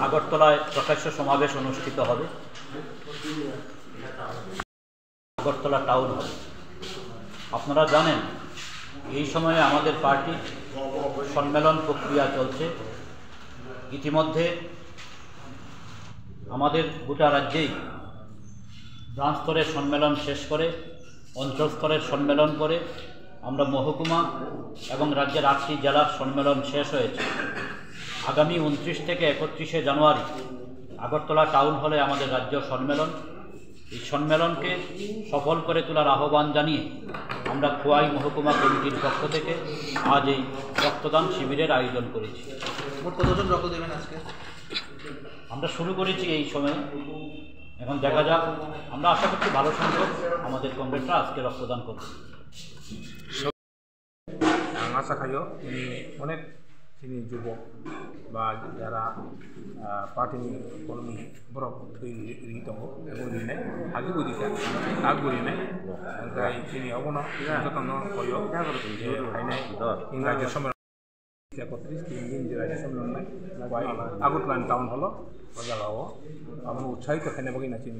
আগরতলায় প্রকাশ্য সমাবেশ অনুষ্ঠিত হবে আগরতলা টাউন হল। আপনারা জানেন এই সময়ে আমাদের পার্টির সম্মেলন প্রক্রিয়া চলছে। ইতিমধ্যে আমাদের গোটা রাজ্যেই ব্রাঞ্চ স্তরের সম্মেলন শেষ করে অঞ্চল স্তরের সম্মেলন করে আমরা মহকুমা এবং রাজ্যের 8টি জেলার সম্মেলন শেষ হয়েছে। আগামী 29 থেকে 31শে জানুয়ারি আগরতলা টাউন হলে আমাদের রাজ্য সম্মেলন। এই সম্মেলনকে সফল করে তোলার আহ্বান জানিয়ে আমরা খোয়াই মহকুমা কমিটির পক্ষ থেকে আজ এই রক্তদান শিবিরের আয়োজন করেছি। কতজন রক্ত দেবেন আজকে? আমরা শুরু করেছি এই সময়ে, এখন দেখা যাক। আমরা আশা করছি ভালো সংখ্যক আমাদের কমরেডরা আজকে রক্তদান করবে। আশা খাইও তিনি যুবক বা যারা পার্টি কর্মী বরফ রি दङ एबोदिने आगे बुदिखा आग बुरिने ओमफ्राय তিনি अबनो যতন কইও हायनाय इंराजि सम्मेलन 31 दिन रायजो सम्मेलन बाय আগরতলা টাউন হলো বাজালাও আমরা উৎসাহিত খানে বগিনা চিনি